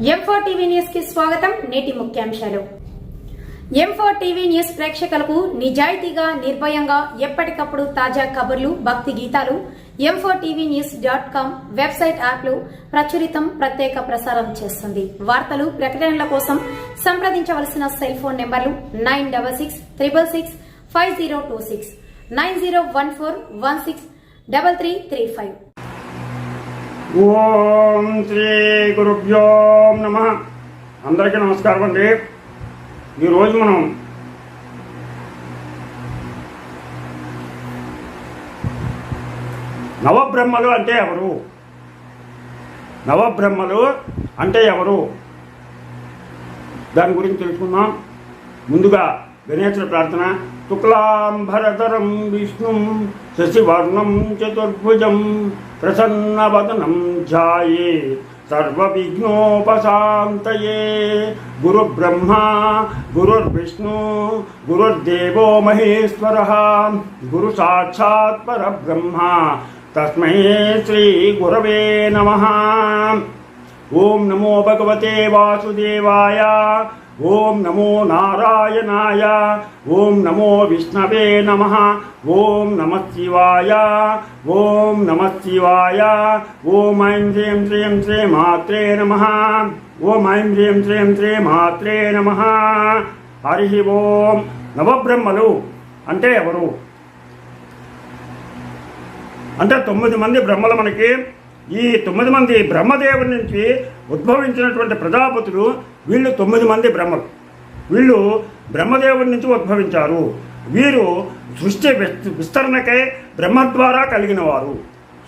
M4 TV news కి స్వాగతం. నేటి ముఖ్యాంశాలు. M4 టీవీ న్యూస్ ప్రేక్షకులకు నిజాయితీగా, నిర్భయంగా ఎప్పటికప్పుడు తాజా కబుర్లు, భక్తి గీతాలు m4tvnews.com వెబ్సైట్ యాప్లు ప్రచురితం, ప్రత్యేక ప్రసారం చేస్తుంది. వార్తలు, ప్రకటనల కోసం సంప్రదించవలసిన సెల్ ఫోన్ నెంబర్లు 9666665026 9014163335. ఓం శ్రీ గురుభ్యో నమః. అందరికీ నమస్కారం అండి. ఈరోజు మనం నవబ్రహ్మలు అంటే ఎవరు, నవబ్రహ్మలు అంటే ఎవరు దాని గురించి తెలుసుకుందాం. ముందుగా గణేశుడి ప్రార్థన. శుక్లాంబరధరం విష్ణుం శశివర్ణం చతుర్భుజం ప్రసన్నవదనం ధ్యాయే సర్వవిఘ్నోపశాంతయే. గురుబ్రహ్మ గురుర్విష్ణు గురుర్దేవో మహేశ్వరః గురు సాక్షాత్ పరబ్రహ్మ తస్మై శ్రీ గురవే నమః. ఓం నమో భగవతే వాసుదేవాయ. ఓం నమో నారాయణాయ. ఓం నమో విష్ణవే నమః. ఓం నమః శివాయ. ఓం నమః శివాయ. ఓం ఐం హ్రీం శ్రీం శ్రీ మాత్రే నమః. ఓం ఐం హ్రీం శ్రీం శ్రీ మాత్రే నమః. హరి ఓం. నవబ్రహ్మలు అంటే ఎవరు అంటే 9 మంది బ్రహ్మలు. మనకి ఈ 9 మంది బ్రహ్మదేవుడి నుంచి ఉద్భవించినటువంటి ప్రజాపతులు వీళ్ళు 9 మంది బ్రహ్మలు. వీళ్ళు బ్రహ్మదేవుడి నుంచి ఉద్భవించారు. వీరు సృష్టి విస్తరణకై బ్రహ్మ ద్వారా కలిగిన వారు.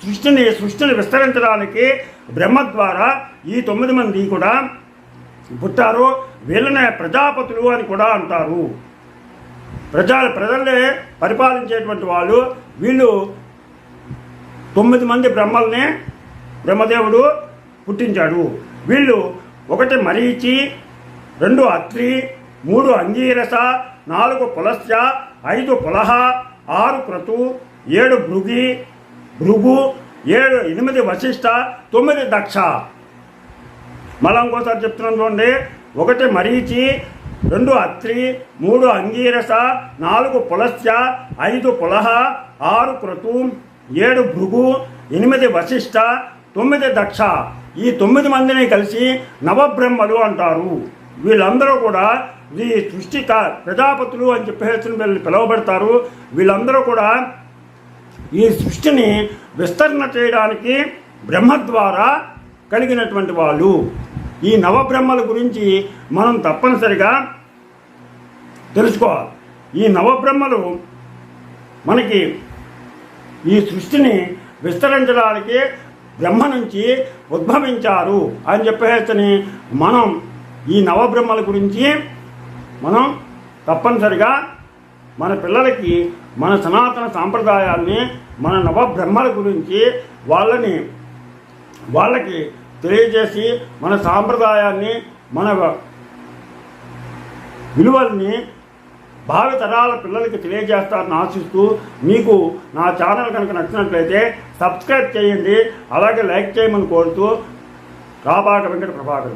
సృష్టిని విస్తరించడానికి బ్రహ్మ ద్వారా ఈ 9 మంది కూడా పుట్టారు. వీళ్ళనే ప్రజాపతులు అని కూడా అంటారు. ప్రజల్ని పరిపాలించేటువంటి వాళ్ళు. వీళ్ళు 9 మంది బ్రహ్మల్ని బ్రహ్మదేవుడు పుట్టించాడు. వీళ్ళు 1 మరీచి, 2 అత్రి, 3 అంగీరస, 4 పులస్య, 5 పులహ, 6 క్రతు, 7 భృగు, 8 వశిష్ఠ, 9 దక్ష. మళ్ళీ ఇంకోసారి చెప్తున్నాను చూడండి. 1 మరీచి, 2 అత్రి, 3 అంగీరస, 4 పులస్య, 5 పులహ, 6 క్రతు, 7 భృగు, 8 వశిష్ఠ, 9 దక్ష. ఈ 9 మందిని కలిసి నవబ్రహ్మలు అంటారు. వీళ్ళందరూ కూడా ఈ సృష్టి ప్రజాపతులు అని చెప్పేసి వీళ్ళు పిలువబడతారు. వీళ్ళందరూ కూడా ఈ సృష్టిని విస్తరణ చేయడానికి బ్రహ్మ ద్వారా కలిగినటువంటి వాళ్ళు. ఈ నవబ్రహ్మల గురించి మనం తప్పనిసరిగా తెలుసుకోవాలి. ఈ నవబ్రహ్మలు మనకి ఈ సృష్టిని విస్తరించడానికి బ్రహ్మ నుంచి ఉద్భవించారు అని చెప్పేసి మనం ఈ నవబ్రహ్మల గురించి మనం తప్పనిసరిగా మన పిల్లలకి మన సనాతన సాంప్రదాయాల్ని, మన నవబ్రహ్మల గురించి వాళ్ళకి తెలియజేసి మన సాంప్రదాయాన్ని, మన విలువల్ని భావితరాల పిల్లలకి తెలియజేస్తారని ఆశిస్తూ, మీకు నా ఛానల్ కనుక నచ్చినట్లయితే సబ్స్క్రైబ్ చేయండి, అలాగే లైక్ చేయమని కోరుతూ రాబాక వెంకట ప్రభాకర్.